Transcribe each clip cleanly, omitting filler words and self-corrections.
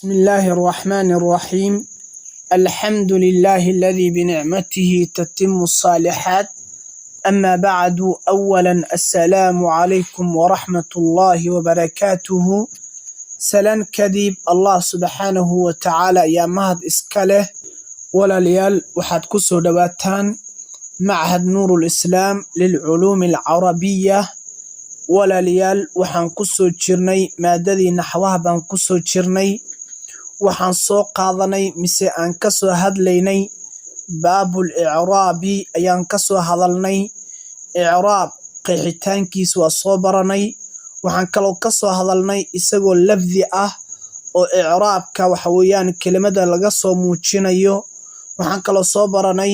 بسم الله الرحمن الرحيم. الحمد لله الذي بنعمته تتم الصالحات. أما بعد، أولا السلام عليكم ورحمة الله وبركاته. سلام كديب الله سبحانه وتعالى يا مهد إسكاله ولا ليال وحد كسو دواتان معهد نور الإسلام للعلوم العربية ولا ليال وحان كسو جرني مادذي نحوها بان كسو جرني waxaan soo qaadanay mise aan ka soo hadlaynay baabul i'raabi ayaan ka soo hadalnay. i'raab qeexitaankiisa waa soo baranay. waxaan kaloo ka soo hadalnay isagoo lafdi ah oo i'raabka waxa weeyaan kelimada laga soo muujinayo. waxaan kaloo soo baranay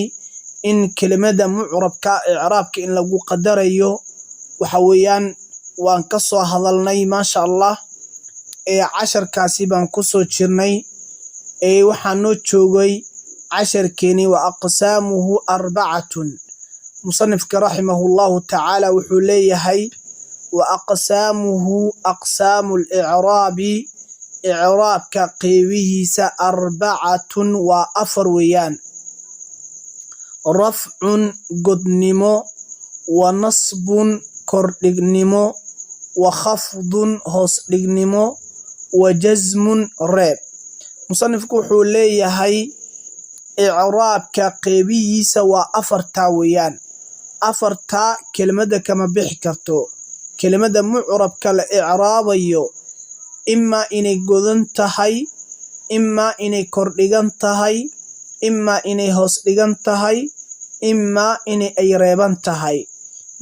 in kelimada mucrabka i'raabka in lagu qadarayo waxa weeyaan waan ka soo hadalnay maasha Allah. casharkaasi baan ku soo jirnay. waxaan noo joogay casharkeeni wa aqsaamuhu arbacatun. musanifka rahimahullahu ta'ala wuxuu leeyahay wa aqsaamuhu aqsaamul i'raabi i'raabka qeybihiisa arbacatun waa afar weeyaan. rafcun godnimo, wa nasbun kordhignimo, wa khafdun hoos dhignimo, wa jazmun reeb. musanifku wuxuu leeyahay i'raabka qeybihiisa waa afartaa weeyaan. afartaa kelimada kama bixi karto. kelimada mucrabka la i'raabayo imaa inay godan tahay, imaa inay kordhigan tahay, imaa inay hoos dhigan tahay, imaa inay ay reeban tahay.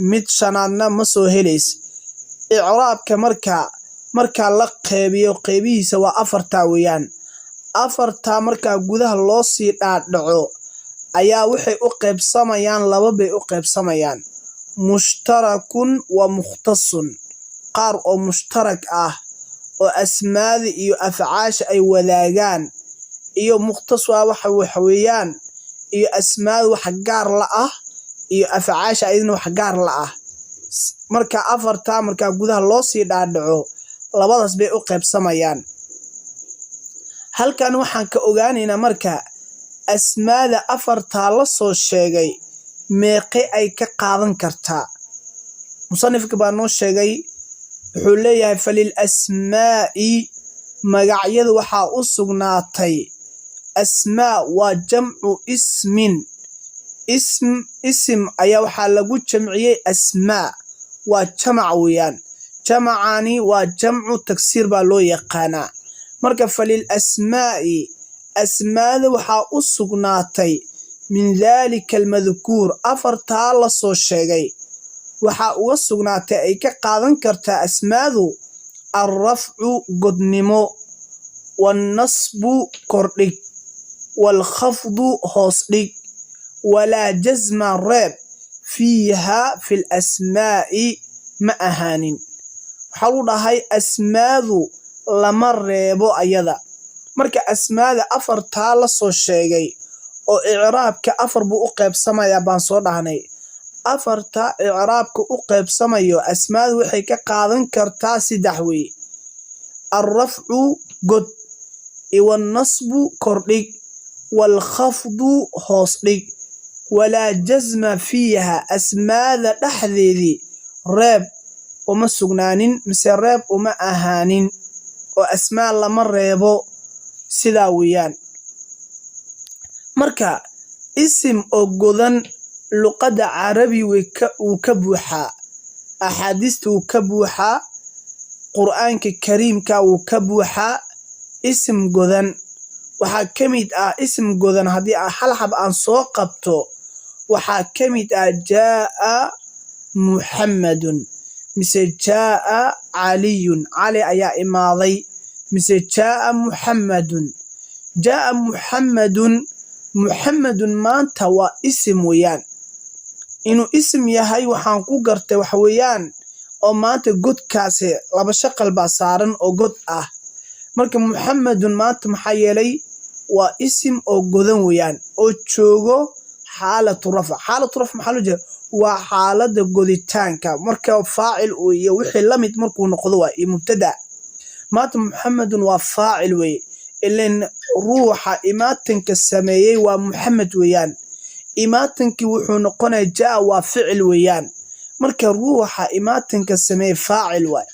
mid shanaadna ma soo helays. i'raabka markaa la qeybiyo qeybihiisa waa afartaa weeyaan. afartaa markaa gudaha loo sii dhaadhaco ayaa waxay u qeybsamayaan laba bay u qeybsamayaan. mushtarakun wa mukhtasun. qaar oo mushtarak ah oo asmaada iyo afcaasha ay wadaagaan, iyo mukhtas waa waxa weeyaan iyo asmaada wax gaar la ah iyo afcaasha ayadna wax gaar la ah. marka afartaa markaa gudaha loo sii dhaadhaco labadaas bay u qeybsamayaan. halkan waxaan ka ogaanaynaa marka asmaada afartaa la soo sheegay meeqe ay ka qaadan kartaa. musanifka baa noo sheegay wuxuu leeyahay falil asmaa'i magacyada waxaa u sugnaatay. asmaa waa jamcu ismin. isim ayaa waxaa lagu jamciyey asmaa, waa jamac weeyaan. jamacani waa jamcu taksiir baa loo yaqaanaa. marka falil asmaa'i asmaada waxaa u sugnaatay min daalika almadkuur afartaa la soo sheegay waxaa uga sugnaatay ay ka qaadan kartaa asmaadu alrafcu godnimo, wannasbu kordhig, waalkhafdu hoos dhig, walaa jazma reeb fiihaa fil asmaa'i ma ahaanin. waxaa lu dhahay asmaadu lama reebo ayada. marka asmaada afartaa la soo sheegay oo i'raabka afar buu u qeybsamayaa baan soo dhahnay. afarta i'raabka u qeybsamayo asmaadu waxay ka qaadan kartaa saddex wey. alrafcu god, wannasbu kordhig, waalkhafdu hoos dhig, walaa jazma fiiha asmaada dhexdeedii reeb uma sugnaanin mise reeb uma ahaanin oo asmaa lama reebo sidaa weeyaan. marka isim oo godan luqadda carabi wuu ka buuxaa, axaadiista wuu ka buuxaa, qur'aanka kariimka wuu ka buuxaa. isim godan waxaa ka mid ah isim godan haddii hal xab aan soo qabto waxaa ka mid ah jaa'a muxammadun, mise jaa'a caliyun, cali ayaa imaaday, mise jaa'a muxammadun. jaa'a muxammadun maanta waa isim weeyaan. inuu isim yahay waxaan ku gartay waxa weeyaan oo maanta godkaasi laba shaqal baa saaran oo god ah. marka muxammadun maanta maxaa yeelay waa isim oo godan weeyaan oo joogo xaalatu rafc. xaalatu rafc maxaa loo jeeda waa xaalada goditaanka marka faacil iyo wixii lamid markuu noqdo waa mubtada. maanta muxammadun waa faacil wey إلين روح إماتنك السمايي ومحمد ويان إماتنك وحون قنا جاء وفعل ويان مركا روح إماتنك السمايي فاعل واي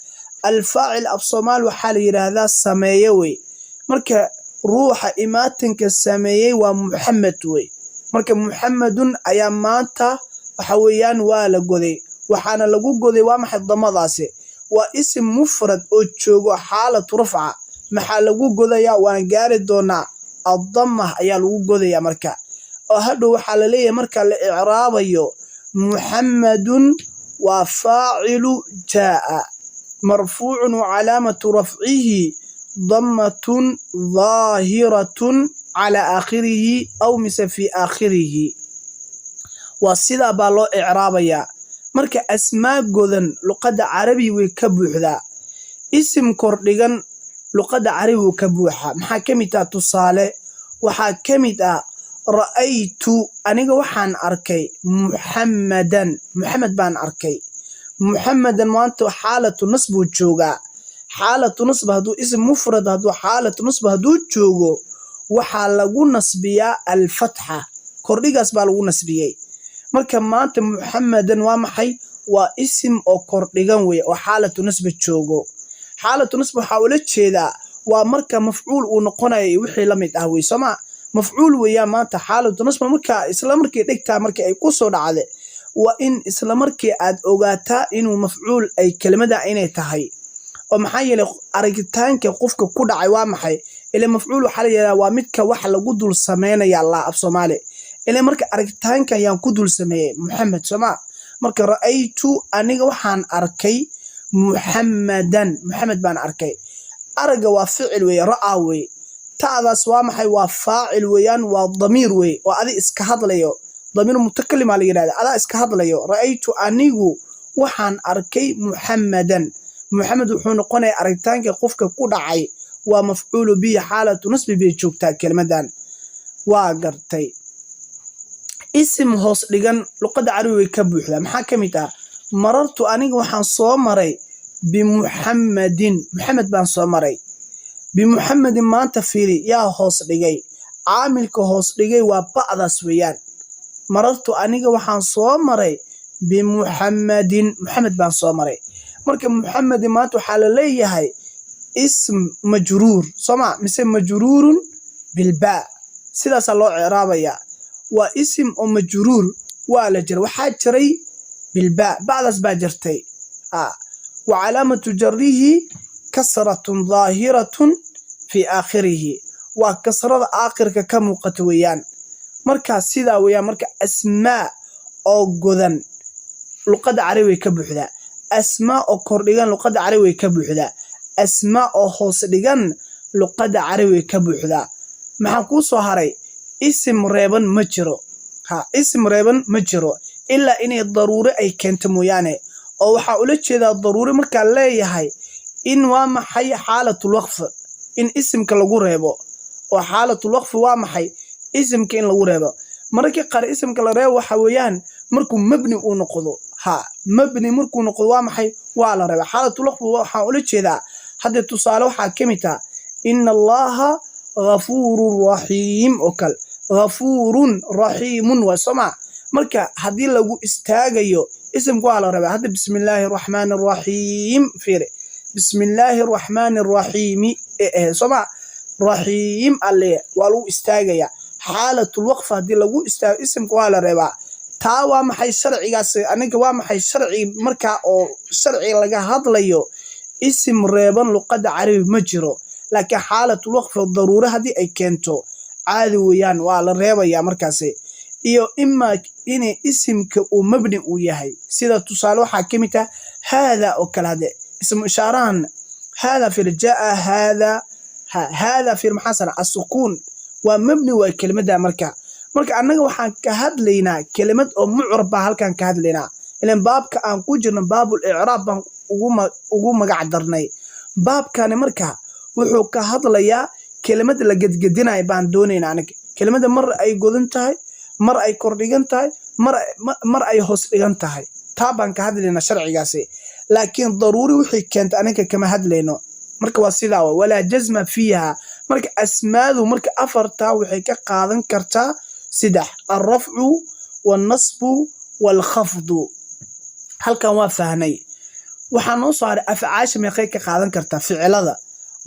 الفاعل أبصمال وحال هذا السمايوي مركا روح إماتنك السمايي ومحمد وي مركا محمد أياماتا وحويان والا قذي وحانا لقو قذي وامح الضمضاسي واسم مفرد أجوغو حالة رفعة محا لقو قذي وانقاري دونا الضمة أيا لقو قذي مركا وهدو وحالة مركا لإعرابيو محمد وفاعل جاء مرفوع وعلامة رفعه ضمة ظاهرة على آخره أو في آخره وصدا بالو إعرابيا مركا أسماء قذن لقد عربي وكبوحدا اسم كردغن لقد عربي وكبوحا محاكمتا تصالي وحاكمتا رأيت أنيق وحان أركي محمد بان أركي محمدا وانتو حالة نصب وجوغا حالة نصب هدو اسم مفرد هدو حالة نصب هدو جوغو وحالة نصبيا الفتحة كردغاس بالو نصبيا marka maanta muhammadan waa maxay waa isim oo kordhigan way oo xaalatu nasb joogo xaalatu nasb waxa uu la jeedaa waa marka mafcuul uu noqonayo wixii la mid ah way sama mafcuul weeyaa maanta xaalatu nasb marka isla markii dhigtaa markii ay ku soo dhacday waa in isla markii aad ogaataa inuu mafcuul ay kelimada inay tahay oo maxay yeelay aragitaanka qofka ku dhacay waa maxay ila mafcuul waxa la yiraahdaa waa midka wax lagu dul sameeynaya Allah af Soomaali إلى مركا أركتان كان ينقدل سميه محمد سما مركا رأيت أنيق وحان أركي محمد بان أركي أرقى وفعل وي رأوي تعذى سوامحي وفاعل ويان وضمير وي وهذا إسكهاد ليو ضمير متكلم على هذا إسكهاد ليو رأيت أنيق وحان أركي محمد وحون قناي أركتان كقفك كودعي ومفعول به حالة نصب به جوكتا كلمة دان واقرتي اسم هوس لغان لقد عروي كبوحدا maxaa kamida marartu aniga waxaan soo maray محمد baan soo maray بمحمد maanta fiiri yaa hoos dhigay caamilka hoos dhigay waa bacdaas weeyaan marartu aniga waxaan soo maray محمد baan soo maray marka محمد maanta waxa la leeyahay ism majruur soma mise majruurun bilba sidaas loo ciiraabaya واسم مجرور ولا جر وحاجري بالباء بعد اسباع جرتي وعلامة جره كسرة ظاهرة في آخره وكسرة آخر كم قتويان مركا سيدا ويا مركا أسماء أو جذن لقد عربي كبحدا أسماء أو كرديان لقد عربي كبحدا أسماء أو حوصديان لقد عربي كبحدا محكو صهري اسم ريبان مجرو اسم ريبان مجرو إلا إني الضروري أي كنت موياني أو حاولت شيء الضروري مركا لا يهي إن وامحي حالة الوقف إن اسم كالغو ريبو وحالة الوقف وامحي اسم كين لغو ريبو مركا قار اسم كالريبو وحويان مركو مبني ونقضو مبني مركو نقضو وامحي وعلى ريبو حالة الوقف وحاولت شيء حد تصالو حاكمتا إن الله غفور رحيم وكل غفور رحيم وسمع مركا هذه لو استاغيو اسم قال ربع هذا بسم الله الرحمن الرحيم فيري بسم الله الرحمن الرحيم سمع رحيم عليه ولو استاغيا حالة الوقف هذه لو استاغ اسم قال ربع تا وا maxay sharcigaas aniga waa maxay sharci marka oo sharci laga hadlayo ism reeban luqada carabi ma jiro لكن حالة الوقف الضرورة هذه أي كنتو عادي ويان وعلى الريبة يا مركزي إيو إما إني اسمك ومبني وياهي سيدا تصالو حاكمته هذا أوكل هذا اسم إشاران هذا في الجاء هذا في المحاسنة السكون ومبني وكلمة دا مركا أنك وحان كهد لينا كلمة أو معربة هل كان كهد لينا إلان باب كأن كوجرنا باب الإعراب وقوم قعدرني باب كان مركا wuxuu ka hadlayaa kelimada la gadgadinay baan doonaynaa aniga kelimada mar ay godan tahay mar ay kordhigan tahay mar ay hoos dhigan tahay taa baan ka hadlaynaa sharcigaasi laakiin daruuri wixii keenta aniga kama hadlayno marka waa sidaa wala jazma fiha marka asmaadu marka afarta waxay ka qaadan kartaa saddex arrafcu والنصب والخفض halkan waa fahnay waxaan noo soo haray afcaasha meeqay ka qaadan kartaa ficilada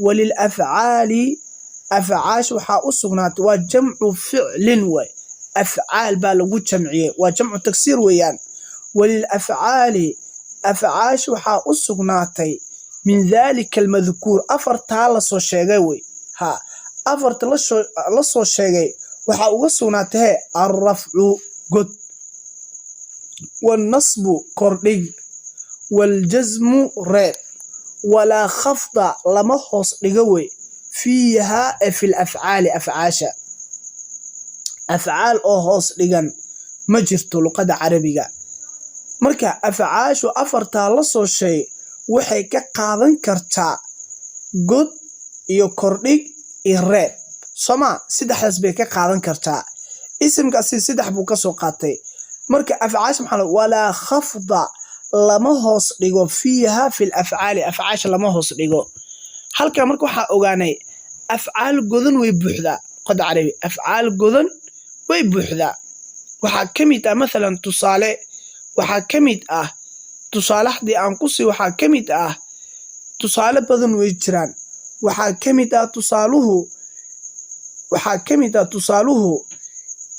walil afcaali afcaash waxaa u sugnaatay waa jamcu ficlin way afcaal baa lagu jamciyey waa jamcu taksiir weeyaan walil afcaali afcaash waxaa u sugnaatay min dhalika almadhkuur afartaa la soo sheegay way ha afarta la soo sheegay waxaa uga sugnaatay arrafcu god والنصب كردج والجزم ريب ولا خفض لما هوس دغوي فيها في الافعال افعاشا افعال او هوس دغن ما جرتو لغه عربيga marka afcaashu afarta la soo shay waxay ka qaadan kartaa god iyo kordhig iyo reeb soma saddexdaas bay ka qaadan kartaa isimkaasi saddex buu ka soo qaatay marka afcaash maxaa wala khafda lama hoos dhigo fiiha fil afcaali afcaash lama hoos dhigo halka marka waxa ogaanay afcaal godan way buuxdaa qad carabi afcaal godan way buuxdaa waxa kamid ah midalan tusaale waxa kamid ah tusaalahdii aan ku sii waxa kamid ah tusaale badan way jiraan waxa kamid ah tusaaluhu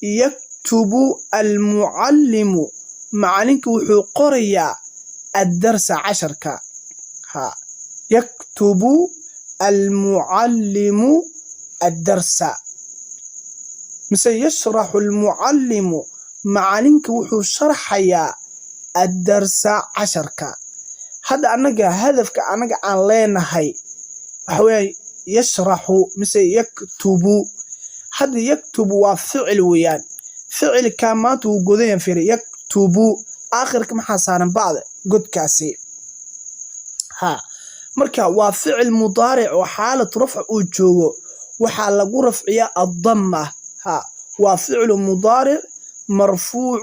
يكتب المعلم معلمك وحو قريا الدرس عشرك ها يكتب المعلم الدرس مثل يشرح المعلم معلمك وحو شرحيا الدرس عشرك هذا أنك هدفك أنك عن لين هاي وحوي يشرح مثل يكتب هذا يكتب وفعل ويان فعل كامات وجودين في يكتب آخر كم حصان بعض جود كاسي ها مركا وفعل مضارع وحالة رفع وجوه وحالة رفعية الضمة ها وفعل مضارع مرفوع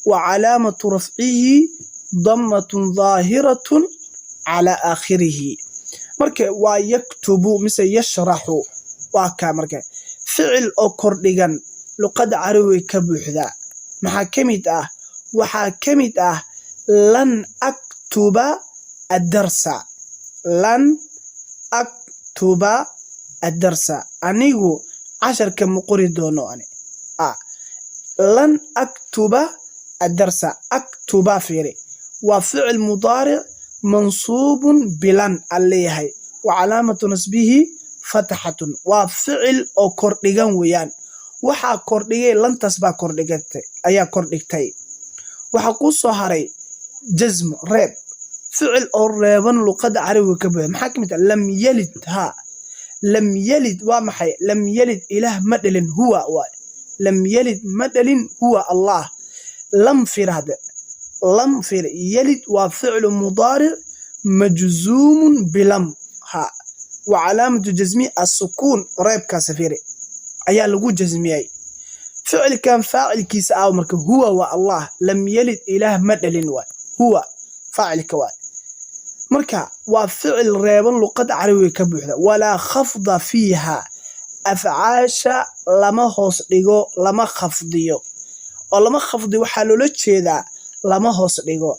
وعلامة رفعه ضمة ظاهرة على آخره مركا ويكتب مثل يشرح وكا مركا فعل أو كردغان لقد عروي كبوحدا maxaa kamid ah waxaa kamid ah lan aktuba ad-darsa lan aktuba ad-darsa anigu casharka ma qori doono ani lan aktuba ad-darsa aktuba fiiri waa ficil mudaaric mansuubun bilan alayhi wa calaamatu nasbihi fathatun waa ficil oo kordhigan weeyaan waxa kordhigay lantas baa kordhigatay ayaa kordhigtay waxa ku soo haray jazm reeb ficil oo reeban luqada carabiga ka buuxda maxaa kamid ah lam yalid ha lam yalid waa maxay lam yalid ilaah ma dhalin huwa waa lam yalid ma dhalin huwa allah lam firada lam fir yalid waa ficil mudaaric majzuum bilam ha wa calaamatu jazmi as-sukun reeb ka safiri ayaa lagu jazmiyay ficilkan faacilkiisa ah marka huwa wa allah lam yalid ilaah ma dhalin waa huwa faacilka waa marka waa ficil reeban luqada carabiga ka buuxda wala khafda fiiha afcaasha lama hoos dhigo lama khafdiyo oo lama khafdi waxa loola jeedaa lama hoos dhigo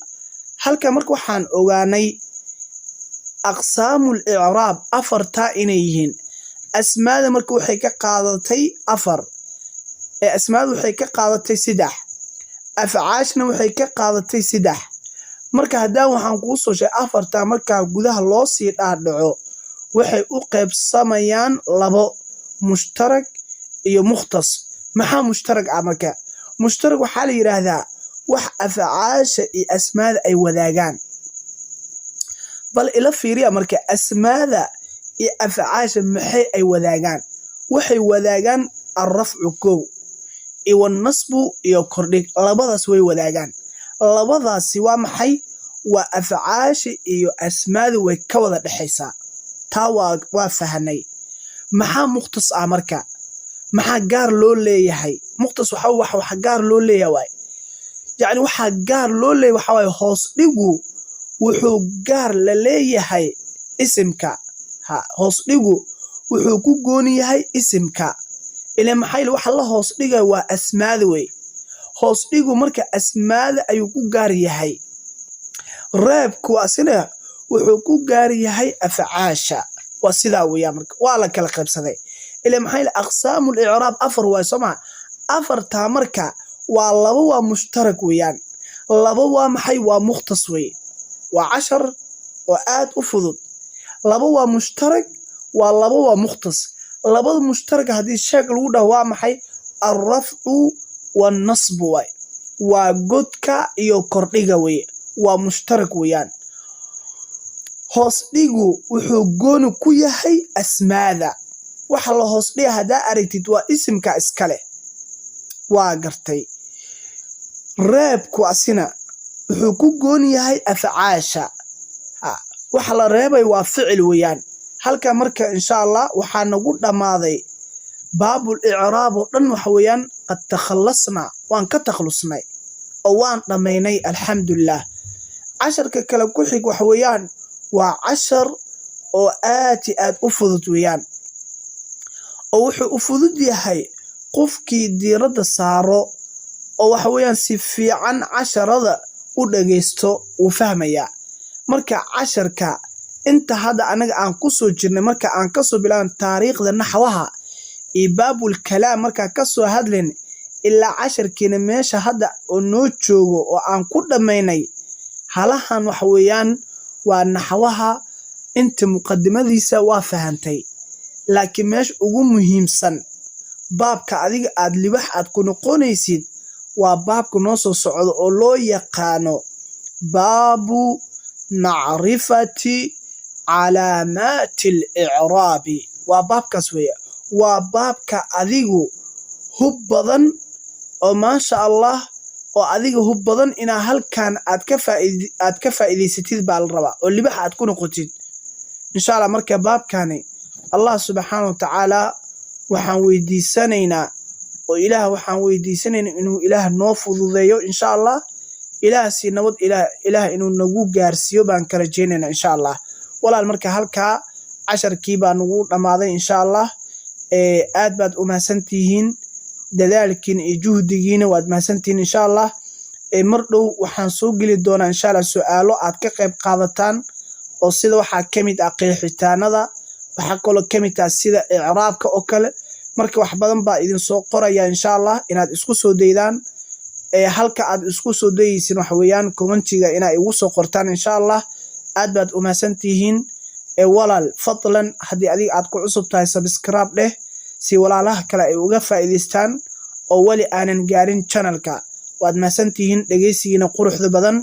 halka marka waxaan ogaanay aqsaamul i'raab afarta inay yihiin asmaada marka waxay ka qaadatay afar asmaadu waxay ka qaadatay saddex afcaashna waxay ka qaadatay saddex marka haddaan waxaan kuu soo sheegay afarta marka gudaha loo sii dhaadhaco waxay u qaybsamayaan labo mushtarak iyo mukhtas maxaa mushtarak ah marka mushtarak waxaa la yiraahdaa wax afcaasha iyo asmaada ay wadaagaan bal ila fiiriya marka asmaada iyo afcaasha maxay ay wadaagaan waxay wadaagaan arrafcu kow iyo nasbu iyo kordhig labadaas way wadaagaan labadaasi waa maxay waa afcaasha iyo asmaadu way ka wada dhaxaysaa taa waa fahanay maxaa mukhtas ah marka maxaa gaar loo leeyahay mukhtas waxa gaar loo leeyahay yani waxa gaar loo leeyahay waxa way hoos dhigu wuxuu gaar la leeyahay isimka ha hoos dhigu wuxuu ku gooni yahay isimka ila maxay waxa la hoos dhigay waa asmaada way hoos dhigu marka asmaada ayuu ku gaar yahay reebku asina wuxuu ku gaar yahay afcaasha waa sidaa weeyaan marka waa la kala qaybsaday ila maxay aqsaamul i'raab afar waa soma afarta marka waa laba waa mushtarak weeyaan laba waa maxay waa mukhtas way waa 10 oo aad u fudud laba waa mushtarak waa laba waa mukhtas labada mushtarak hadii sheeg lagu dhaw waa maxay ar-raf'u wan-nasb way waa godka iyo kordhiga way waa mushtarak weeyaan hoos dhigu wuxuu gooni ku yahay asmaada waxa la hoos dhiga hadaa aragtid waa isimka iskale waa gartay reebku asina wuxuu ku gooni yahay afcaasha waxa la reebay waa ficil weeyaan halka marka insha Allah waxa nagu dhamaaday baabul i'raab oo dhan waxa weeyaan qad takhallasna waan ka takhlusnay oo waan dhameynay alxamdulillah casharka kala ku xig waxa weeyaan waa 10 oo aad u fudud weeyaan oo wuxuu u fudud yahay qofkii diirada saaro oo waxa weeyaan si fiican casharada u dhageysto uu fahmaya marka casharka inta hada anaga aan ku soo jirnay marka aan ka soo bilaan taariikhda naxwaha ee baabul kalaam marka ka soo hadleen ilaa casharkeena meesha hada oo noo joogo oo aan ku dhameynay halahan waxa weeyaan waa naxwaha inta muqaddimadiisa waa fahantay laakiin meesha ugu muhiimsan baabka adiga aad libax aad ku noqonaysid waa baabku noo soo socdo oo loo yaqaano baabu macrifati calaamaatil i'raabi waa baabkaas weeyaa waa baabka adigu hub badan oo maasha Allah oo adiga hub badan ina halkan aad ka faa'iideysatid baa la rabaa oo libax aad ku noqotid insha Allah marka baabkani Allah subhanahu wa ta'ala waxaan weydiisanaynaa oo ilaah waxaan weydiisanaynaa inuu ilaah noo fududeeyo insha Allah ilaah si nabad ilaah inuu nagu gaarsiyo baan ka rajaynaynaa insha Allah walaal marka halka casharkii baa nagu dhamaaday insha Allah aad baad u mahadsantihiin dadaalkiin iyo juhdigiina waad mahadsantihiin insha Allah mar dhow waxaan soo gali doonaa insha Allah su'aalo aad ka qayb qaadataan oo sida waxa kamid ah qeexitaanada waxa kale kamid ah sida i'raabka oo kale marka wax badan baa idin soo qoraya insha Allah inaad isku soo deydaan halka aad isku soo deeysin wax weeyaan commentiga ina igu soo qortaan insha Allah aad baad u mahadsantihiin walaal fadlan hadii adiga aad ku cusub tahay subscribe dheh si walaalaha kale ay uga faa'iideystaan oo wali aanan gaarin channelka waad mahadsantihiin dhageysigiina quruxda badan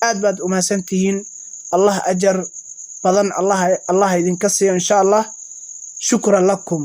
aad baad u mahadsantihiin Allah ajar badan Allah idinka siiyo insha Allah shukran lakum